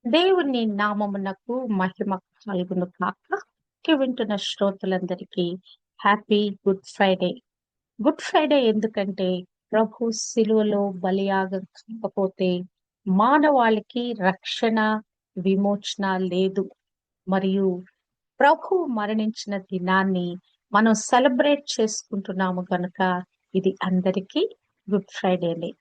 దేవుని నామమునకు మహిమ కలుగును కాక. వింటున్న శ్రోతలందరికీ happy good Friday. Good Friday ఎందుకంటే ప్రభు శిలువలో బలియాగం కాకపోతే మానవాళికి రక్షణ, విమోచన లేదు. మరియు ప్రభు మరణించిన దినాన్ని మనం సెలబ్రేట్ చేసుకుంటున్నాము కనుక ఇది అందరికీ గుడ్ ఫ్రైడేనే.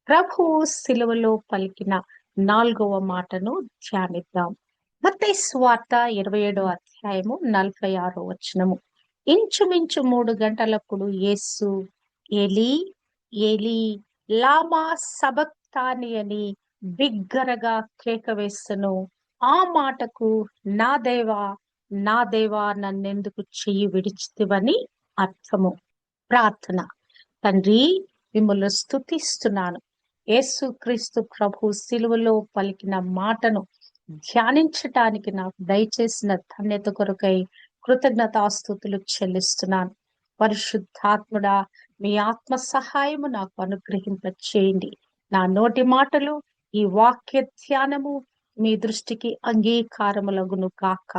ప్రభు శిలువలో పలికిన 4వ మాటను ధ్యానిద్దాం. మత్తయి సువార్త 27వ అధ్యాయము 46వ వచనము. ఇంచుమించు 3 గంటలప్పుడు యేసు ఏలీ ఏలీ లామా సబక్తాని అని బిగ్గరగా కేక వేసెను. ఆ మాటకు నా దేవా నా దేవా నన్నెందుకు చెయ్యి విడిచితివని అర్థము. ప్రార్థన. తండ్రి, మిమ్మల్ని స్తుతిస్తున్నాను. యేసుక్రీస్తు ప్రభు శిలువలో పలికిన మాటను ధ్యానించటానికి నాకు దయచేసిన ధన్యత కొరకై కృతజ్ఞతాస్తుతులు చెల్లిస్తున్నాను. పరిశుద్ధాత్ముడా, మీ ఆత్మ సహాయము నాకు అనుగ్రహింప చేయండి. నా నోటి మాటలు, ఈ వాక్య ధ్యానము మీ దృష్టికి అంగీకారములగును కాక.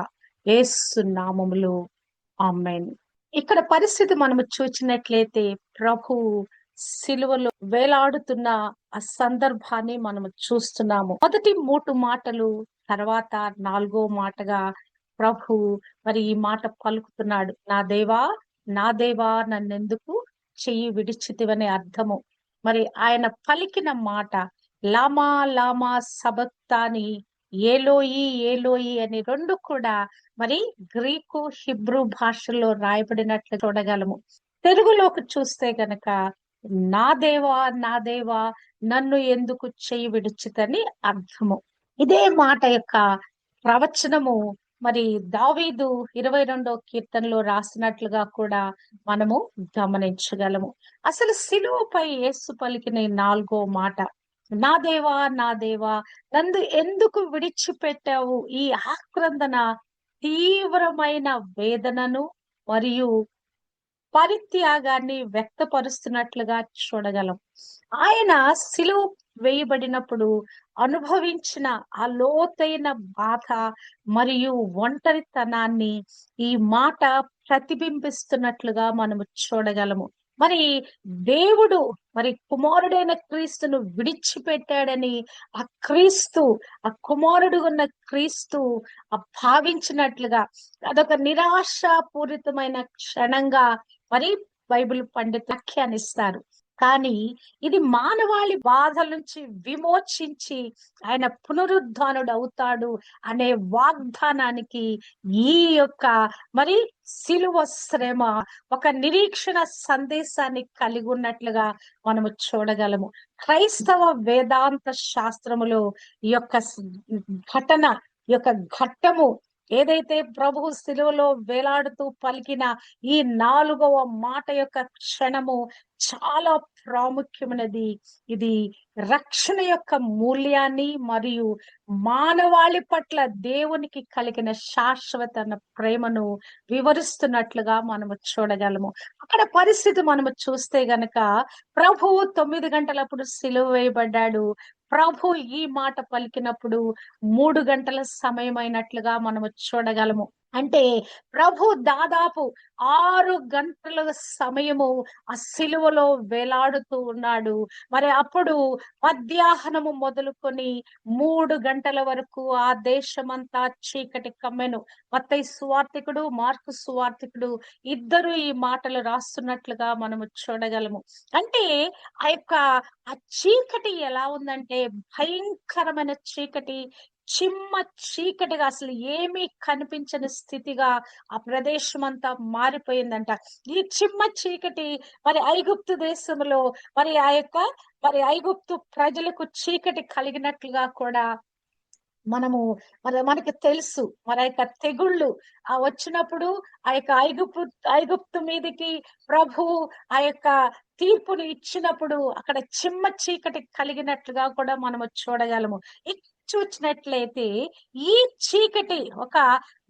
యేసు నామములో ఆమేన్. ఇక్కడ పరిస్థితి మనము చూచినట్లయితే ప్రభు సిలువలో వేలాడుతున్న ఆ సందర్భాన్ని మనము చూస్తున్నాము. మొదటి 3 మాటలు, తర్వాత 4వ మాటగా ప్రభు మరి ఈ మాట పలుకుతున్నాడు. నా దేవా నా దేవా నన్నెందుకు చెయ్యి విడిచితివనే అర్థము. మరి ఆయన పలికిన మాట లామా లామా సబక్తాని, ఏలోయి ఏలోయి అని 2 కూడా మరి గ్రీకు, హిబ్రూ భాషలో రాయబడినట్లు చూడగలము. తెలుగులోకి చూస్తే గనక నా దేవా నా దేవా నన్ను ఎందుకు చెయ్యి విడిచితని అర్థము. ఇదే మాట యొక్క ప్రవచనము మరి దావీదు 22వ కీర్తనలో రాసినట్లుగా కూడా మనము గమనించగలము. అసలు సిలువపై యేసు పలికిన 4వ మాట, నా దేవా నా దేవా నన్ను ఎందుకు విడిచిపెట్టావు, ఈ ఆక్రందన తీవ్రమైన వేదనను మరియు పరిత్యాగాన్ని వ్యక్తపరుస్తున్నట్లుగా చూడగలం. ఆయన సిలువ వేయబడినప్పుడు అనుభవించిన ఆ లోతైన బాధ మరియు ఒంటరితనాన్ని ఈ మాట ప్రతిబింబిస్తున్నట్లుగా మనము చూడగలము. మరి దేవుడు మరి కుమారుడైన క్రీస్తును విడిచిపెట్టాడని ఆ క్రీస్తు, ఆ కుమారుడు ఉన్న క్రీస్తు భావించినట్లుగా అదొక నిరాశాపూరితమైన క్షణంగా మరి బైబిల్ పండితులు వ్యాఖ్యానిస్తారు. కానీ ఇది మానవాళి బాధల నుంచి విమోచించి ఆయన పునరుద్ధానుడు అవుతాడు అనే వాగ్దానానికి ఈ యొక్క మరి సిలువ శ్రమ ఒక నిరీక్షణ సందేశాన్ని కలిగి ఉన్నట్లుగా మనము చూడగలము. క్రైస్తవ వేదాంత శాస్త్రములో ఈ యొక్క ఘటన, ఈ యొక్క ఘట్టము ఏదైతే ప్రభు శిలువలో వేలాడుతూ పలికిన ఈ 4వ మాట యొక్క క్షణము చాలా ప్రాముఖ్యమైనది. ఇది రక్షణ యొక్క మూల్యాన్ని మరియు మానవాళి పట్ల దేవునికి కలిగిన శాశ్వత ప్రేమను వివరిస్తున్నట్లుగా మనము చూడగలము. అక్కడ పరిస్థితి మనము చూస్తే గనక ప్రభు 9 గంటలప్పుడు సిలువ వేయబడ్డాడు. ప్రభు ఈ మాట పలికినప్పుడు 3 గంటల సమయం అయినట్లుగా మనము చూడగలము. అంటే ప్రభు దాదాపు 6 గంటల సమయము ఆ సిలువలో వేలాడుతూ ఉన్నాడు. మరి అప్పుడు మధ్యాహ్నము మొదలుకొని 3 గంటల వరకు ఆ దేశమంతా చీకటి కమ్మెను. మత్తయి సువార్తికుడు, మార్కు సువార్తికుడు ఇద్దరు ఈ మాటలు రాస్తున్నట్లుగా మనము చూడగలము. అంటే ఆ యొక్క ఆ చీకటి ఎలా ఉందంటే భయంకరమైన చీకటి, చిమ్మ చీకటిగా, అసలు ఏమీ కనిపించని స్థితిగా ఆ ప్రదేశం అంతా మారిపోయిందంట. ఈ చిమ్మ చీకటి మరి ఐగుప్తు దేశంలో మరి ఆ యొక్క మరి ఐగుప్తు ప్రజలకు చీకటి కలిగినట్లుగా కూడా మనకి తెలుసు. మరి ఆ యొక్క తెగుళ్ళు వచ్చినప్పుడు ఆ యొక్క ఐగుప్తు మీదకి ప్రభు ఆ యొక్క తీర్పును ఇచ్చినప్పుడు అక్కడ చిమ్మ చీకటి కలిగినట్లుగా కూడా మనము చూడగలము. చూసినట్లయితే ఈ చీకటి ఒక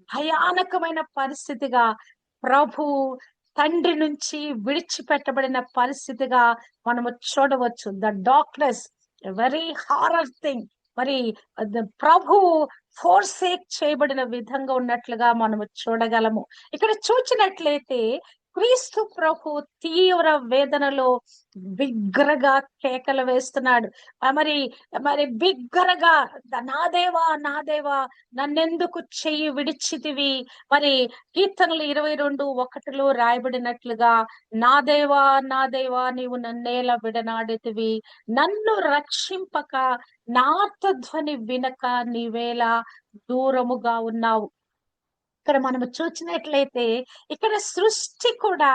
భయానకమైన పరిస్థితిగా, ప్రభు తండ్రి నుంచి విడిచిపెట్టబడిన పరిస్థితిగా మనము చూడవచ్చు. The darkness, very horror thing. మరి ప్రభు ఫోర్సేక్ చేయబడిన విధంగా ఉన్నట్లుగా మనము చూడగలము. ఇక్కడ చూచినట్లయితే క్రీస్తు ప్రభు తీవ్ర వేదనలో బిగ్గరగా కేకలు వేస్తున్నాడు. మరి మరి బిగ్గరగా, నా దేవా నా దేవా నన్నెందుకు చెయ్యి విడిచితివి. మరి కీర్తనలు 22:1 రాయబడినట్లుగా, నా దేవా నీవు నన్నేలా విడనాడితివి, నన్ను రక్షింపక నార్తధ్వని వినక నీవేలా దూరముగా ఉన్నావు. ఇక్కడ మనము చూసినట్లయితే ఇక్కడ సృష్టి కూడా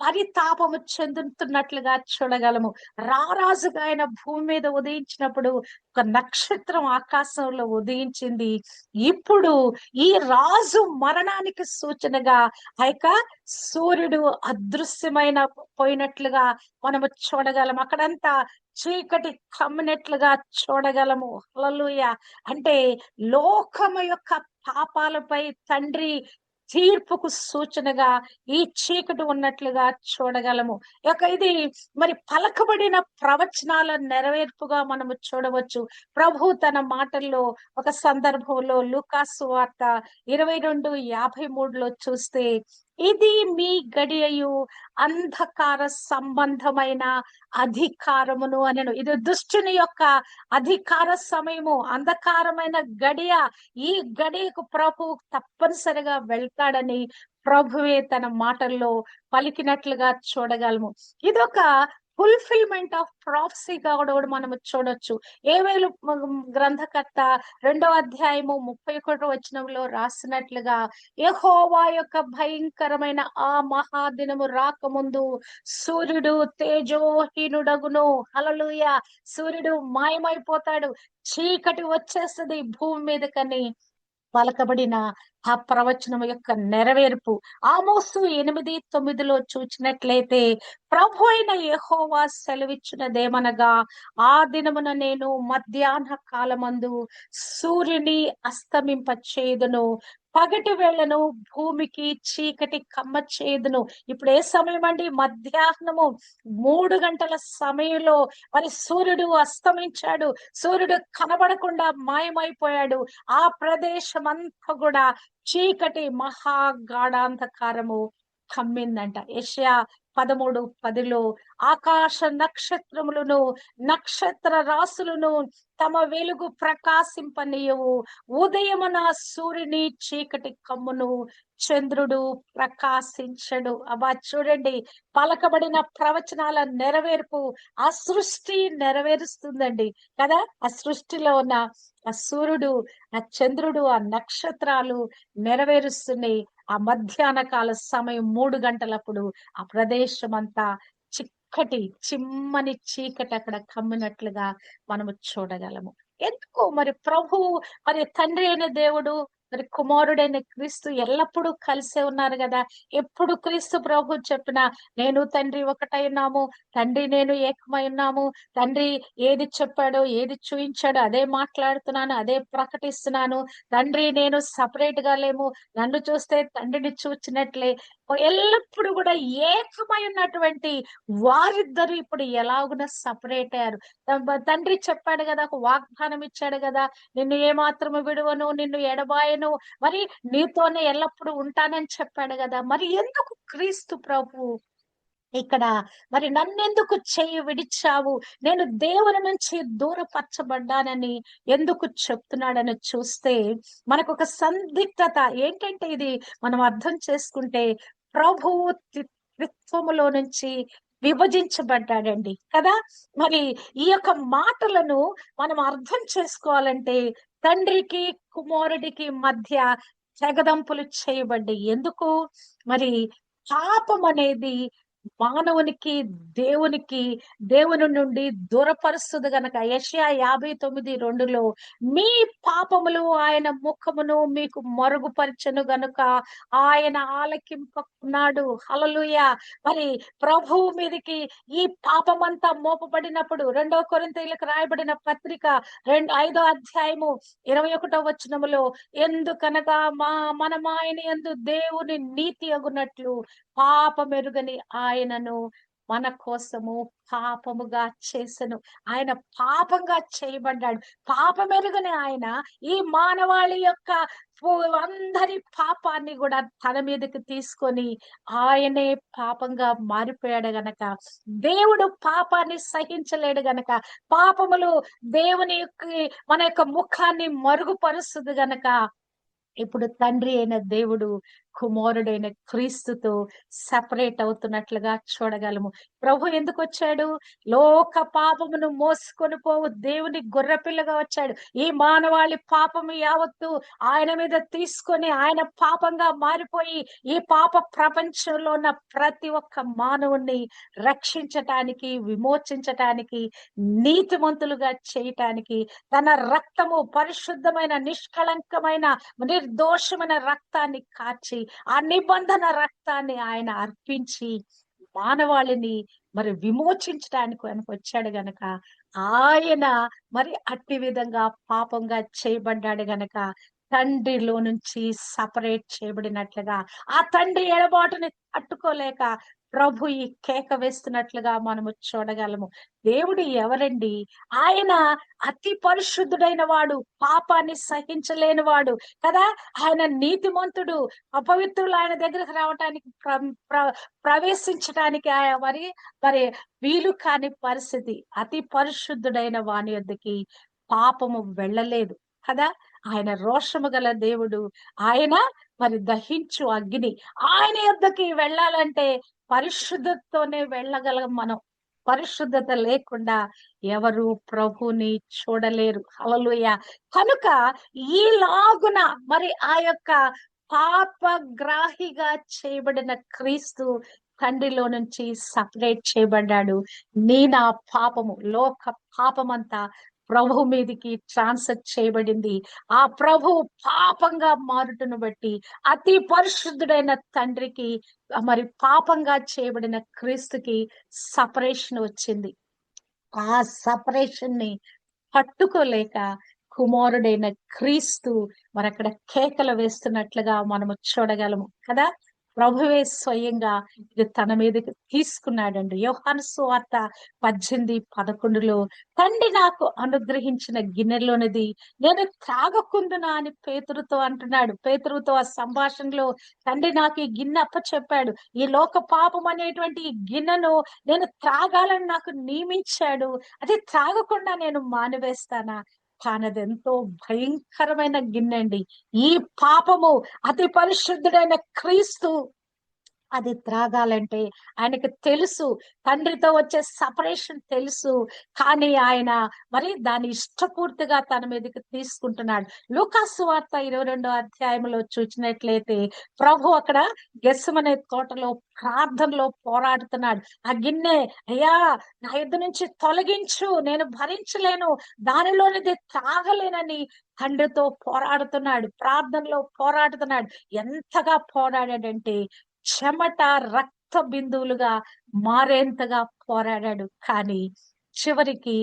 పరితాపము చెందుతున్నట్లుగా చూడగలము. రారాజుగా ఆయన భూమి మీద ఉదయించినప్పుడు ఒక నక్షత్రం ఆకాశంలో ఉదయించింది. ఇప్పుడు ఈ రాజు మరణానికి సూచనగా ఆ యొక్క సూర్యుడు అదృశ్యమైన పోయినట్లుగా మనము చూడగలము. అక్కడంతా చీకటి కమ్మినట్లుగా చూడగలము. హల్లెలూయా. అంటే లోకము యొక్క పాపాలపై తండ్రి తీర్పుకు సూచనగా ఈ చీకటి ఉన్నట్లుగా చూడగలము. ఇది మరి పలకబడిన ప్రవచనాల నెరవేర్పుగా మనము చూడవచ్చు. ప్రభు తన మాటల్లో ఒక సందర్భంలో లూకాసు వార్త 22:53 చూస్తే, ఇది మీ గడియయు అంధకార సంబంధమైన అధికారమును అనెను. ఇది దుష్టుని యొక్క అధికార సమయము, అంధకారమైన గడియ. ఈ గడియకు ప్రభు తప్పనిసరిగా వెళ్తాడని ప్రభువే తన మాటల్లో పలికినట్లుగా చూడగలము. ఇదొక ఫుల్ఫిల్మెంట్ ఆఫ్ ప్రాఫెసీగా కూడా మనము చూడొచ్చు. ఏవేలు గ్రంథకర్త 2:31 రాసినట్లుగా, యెహోవా యొక్క భయంకరమైన ఆ మహాదినము రాకముందు సూర్యుడు తేజోహీనుడగును. హల్లెలూయా. సూర్యుడు మాయమైపోతాడు, చీకటి వచ్చేస్తుంది భూమి మీదకని పలకబడిన ఆ ప్రవచనం యొక్క నెరవేర్పు. ఆమోసు 8:9 చూచినట్లయితే, ప్రభు అయిన యెహోవా సెలవిచ్చినదేమనగా, ఆ దినమున నేను మధ్యాహ్న కాలమందు సూర్యుని అస్తమింప చేయుదును, పగటి వేళను భూమికి చీకటి కమ్మ చేయుదును. ఇప్పుడు ఏ సమయం అండి? మధ్యాహ్నము 3 గంటల సమయంలో మరి సూర్యుడు అస్తమించాడు. సూర్యుడు కనబడకుండా మాయమైపోయాడు. ఆ ప్రదేశం అంతా కూడా చీకటి మహాగాఢాంధకారము కమ్మిందంట. యెషయా 13:10 ఆకాశ నక్షత్రములను నక్షత్ర రాసులను తమ వెలుగు ప్రకాశింపనీయవు, ఉదయమున సూర్యుని చీకటి కమ్మును, చంద్రుడు ప్రకాశించడు. అబ్బా చూడండి, పలకబడిన ప్రవచనాల నెరవేర్పు ఆ సృష్టి నెరవేరుస్తుందండి కదా. ఆ సృష్టిలో ఉన్న ఆ సూర్యుడు, ఆ చంద్రుడు, ఆ నక్షత్రాలు నెరవేరుస్తున్నాయి. ఆ మధ్యాహ్న కాల సమయం 3 గంటలప్పుడు ఆ ప్రదేశం అంతా చిక్కటి చిమ్మని చీకటి అక్కడ కమ్మినట్లుగా మనము చూడగలము. ఎందుకు మరి ప్రభు, మరి తండ్రి అయిన దేవుడు, మరి కుమారుడైన క్రీస్తు ఎల్లప్పుడూ కలిసే ఉన్నారు కదా. ఎప్పుడు క్రీస్తు ప్రభు చెప్పిన, నేను తండ్రి ఒకటై ఉన్నాము, తండ్రి నేను ఏకమై ఉన్నాము, తండ్రి ఏది చెప్పాడో ఏది చూయించాడో అదే మాట్లాడుతున్నాను, అదే ప్రకటిస్తున్నాను, తండ్రి నేను సపరేట్ గా లేము, నన్ను చూస్తే తండ్రిని చూచినట్లే. ఎల్లప్పుడు కూడా ఏకమై ఉన్నటువంటి వారిద్దరు ఇప్పుడు ఎలాగున సపరేట్ అయ్యారు. తండ్రి చెప్పాడు కదా, ఒక వాగ్దానం ఇచ్చాడు కదా, నిన్ను ఏమాత్రము విడువను, నిన్ను ఎడబాయను, మరి నీతోనే ఎల్లప్పుడూ ఉంటానని చెప్పాడు కదా. మరి ఎందుకు క్రీస్తు ప్రభు ఇక్కడ మరి నన్నెందుకు చెయ్యి విడిచావు, నేను దేవుని నుంచి దూరపరచబడ్డానని ఎందుకు చెప్తున్నాడని చూస్తే మనకు ఒక సందిగ్ధత ఏంటంటే, ఇది మనం అర్థం చేసుకుంటే ప్రభువు త్రిత్వములో నుంచి విభజించబడ్డాడండి కదా. మరి ఈ యొక్క మాటలను మనం అర్థం చేసుకోవాలంటే తండ్రికి కుమారుడికి మధ్య తెగదంపులు చేయబడ్డాయి. ఎందుకు? మరి పాపం అనేది మానవునికి దేవుని నుండి దూరపరుస్తుంది గనక. యెషయా 59:2 మీ పాపములు ఆయన ముఖమును మీకు మరుగుపరచెను గనుక ఆయన ఆలకింపకున్నాడు. హల్లెలూయా. మరి ప్రభువు మీదకి ఈ పాపమంతా మోపబడినప్పుడు 2 కొరింథీయులకు రాయబడిన పత్రిక 5:21 ఎందుకనగా మనం ఆయన యందు దేవుని నీతి అగునట్లు పాపమెరుగని ఆయనను మన కోసము పాపముగా చేసెను. ఆయన పాపంగా చేయబడ్డాడు. పాపమెరుగని ఆయన ఈ మానవాళి యొక్క అందరి పాపాన్ని కూడా తన మీదకి తీసుకొని ఆయనే పాపంగా మారిపోయాడు గనక, దేవుడు పాపాన్ని సహించలేడు గనక, పాపములు దేవుని యొక్క మన యొక్క ముఖాన్ని మరుగుపరుస్తుంది గనక, ఇప్పుడు తండ్రి అయిన దేవుడు కుమారుడైన క్రీస్తుతో సపరేట్ అవుతున్నట్లుగా చూడగలము. ప్రభు ఎందుకు వచ్చాడు? లోక పాపమును మోసుకొని పోవు దేవుని గొర్రెపిల్లగా వచ్చాడు. ఈ మానవాళి పాపము యావత్తు ఆయన మీద తీసుకొని ఆయన పాపంగా మారిపోయి ఈ పాప ప్రపంచంలో ఉన్న ప్రతి ఒక్క మానవుణ్ణి రక్షించటానికి, విమోచించటానికి, నీతిమంతులుగా చేయటానికి తన రక్తము పరిశుద్ధమైన, నిష్కళంకమైన, నిర్దోషమైన రక్తాన్ని కార్చి ఆ నిబంధన రక్తాన్ని ఆయన అర్పించి మానవాళిని మరి విమోచించడానికి ఆయనకు వచ్చాడు గనక, ఆయన మరి అట్టి విధంగా పాపంగా చేయబడ్డాడు గనక తండ్రిలో నుంచి సపరేట్ చేయబడినట్లుగా ఆ తండ్రి ఎడబాటుని తట్టుకోలేక ప్రభు ఈ కేక వేస్తున్నట్లుగా మనము చూడగలము. దేవుడు ఎవరండి? ఆయన అతి పరిశుద్ధుడైన వాడు, పాపాన్ని సహించలేని వాడు కదా. ఆయన నీతిమంతుడు. అపవిత్రులు ఆయన దగ్గరకు రావటానికి ప్రవేశించడానికి మరి మరి వీలు కాని పరిస్థితి. అతి పరిశుద్ధుడైన వాని యొద్దకి పాపము వెళ్ళలేదు కదా. ఆయన రోషము గల దేవుడు. ఆయన మరి దహించు అగ్ని. ఆయన యొద్దకి వెళ్ళాలంటే పరిశుద్ధతతోనే వెళ్ళగలం మనం. పరిశుద్ధత లేకుండా ఎవరు ప్రభుని చూడలేరు. హల్లెలూయా. కనుక ఈలాగున మరి ఆ యొక్క పాపగ్రాహిగా చేయబడిన క్రీస్తు తండ్రిలో నుంచి సపరేట్ చేయబడ్డాడు. నీ నా పాపము, లోక పాపమంతా ప్రభు మీదికి ట్రాన్స్ఫర్ చేయబడింది. ఆ ప్రభు పాపంగా మారుటను బట్టి అతి పరిశుద్ధుడైన తండ్రికి మరి పాపంగా చేయబడిన క్రీస్తుకి సపరేషన్ వచ్చింది. ఆ సపరేషన్ ని పట్టుకోలేక కుమారుడైన క్రీస్తు మరి అక్కడ కేకలు వేస్తున్నట్లుగా మనము చూడగలము కదా. ప్రభువే స్వయంగా ఇది తన మీదకి తీసుకున్నాడండి. యోహాను సువార్త 18:11 తండ్రి నాకు అనుగ్రహించిన గిన్నెలోనిది నేను త్రాగకుందునా అని పేతురుతో అంటున్నాడు. పేతురుతో ఆ సంభాషణలో తండ్రి నాకు ఈ గిన్నె అప్పచెప్పాడు. ఈ లోక పాపం అనేటువంటి ఈ గిన్నెను నేను త్రాగాలని నాకు నియమించాడు. అది త్రాగకుండా నేను మానివేస్తానా? కానదెంతో భయంకరమైన గిన్నెండి. ఈ పాపము అతి పరిశుద్ధుడైన క్రీస్తు అది త్రాగాలంటే ఆయనకి తెలుసు, తండ్రితో వచ్చే సపరేషన్ తెలుసు. కానీ ఆయన మరి దాన్ని ఇష్టపూర్తిగా తన మీదకి తీసుకుంటున్నాడు. లూకాసు సువార్త 22వ అధ్యాయంలో చూసినట్లయితే ప్రభు అక్కడ గెత్సెమనే తోటలో ప్రార్థనలో పోరాడుతున్నాడు. ఆ గిన్నె అయ్యా నా యొద్ద నుంచి తొలగించు, నేను భరించలేను, దానిలోనిది తాగలేనని తండ్రితో పోరాడుతున్నాడు. ప్రార్థనలో పోరాడుతున్నాడు. ఎంతగా పోరాడాడంటే చెమట రక్త బిందువులుగా మారేంతగా పోరాడాడు. కానీ చివరికి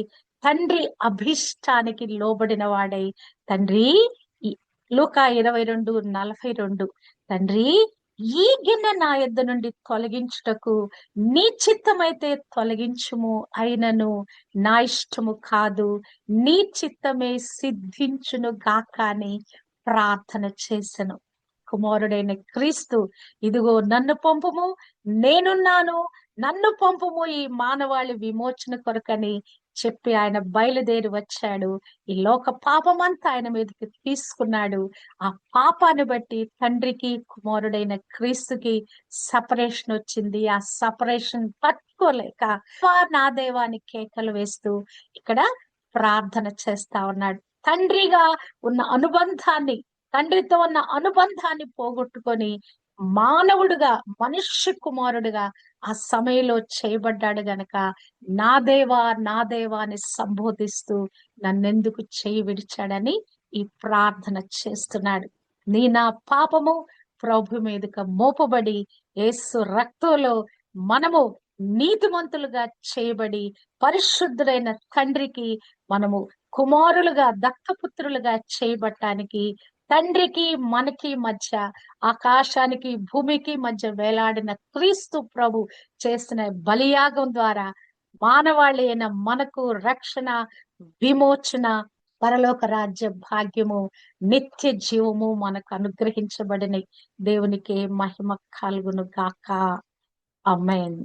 తండ్రి అభిష్టానికి లోబడిన వాడై తండ్రి లూకా 22:42 తండ్రి ఈ గిన్నె నా యొద్ద నుండి తొలగించుటకు నీ చిత్తమైతే తొలగించుము, అయినను నా ఇష్టము కాదు నీ చిత్తమే సిద్ధించును గాక అని ప్రార్థన చేసెను. కుమారుడైన క్రీస్తు ఇదిగో నన్ను పంపుము, నేనున్నాను, నన్ను పంపుము ఈ మానవాళి విమోచన కొరకని చెప్పి ఆయన బయలుదేరి వచ్చాడు. ఈ లోక పాపమంతా ఆయన మీదకి తీసుకున్నాడు. ఆ పాపాన్ని బట్టి తండ్రికి కుమారుడైన క్రీస్తుకి సపరేషన్ వచ్చింది. ఆ సపరేషన్ తట్టుకోలేక నా దేవాన్ని కేకలు వేస్తూ ఇక్కడ ప్రార్థన చేస్తా ఉన్నాడు. తండ్రిగా ఉన్న అనుబంధాన్ని, తండ్రితో ఉన్న అనుబంధాన్ని పోగొట్టుకొని మానవుడుగా, మనుష్య కుమారుడుగా ఆ సమయంలో చేయబడ్డాడు గనక నా దేవా నా దేవా అని సంబోధిస్తూ నన్నెందుకు చేయి విడిచాడని ఈ ప్రార్థన చేస్తున్నాడు. నీ నా పాపము ప్రభు మీదకి మోపబడి యేసు రక్తంలో మనము నీతిమంతులుగా చేయబడి పరిశుద్ధుడైన తండ్రికి మనము కుమారులుగా, దత్తపుత్రులుగా చేయబట్టానికి తండ్రికి మనకి మధ్య, ఆకాశానికి భూమికి మధ్య వేలాడిన క్రీస్తు ప్రభు చేసిన బలియాగం ద్వారా మానవాళి మనకు రక్షణ, విమోచన, పరలోక రాజ్య భాగ్యము, నిత్య జీవము మనకు అనుగ్రహించబడిన దేవునికి మహిమ కలుగును గాక. ఆమేన్.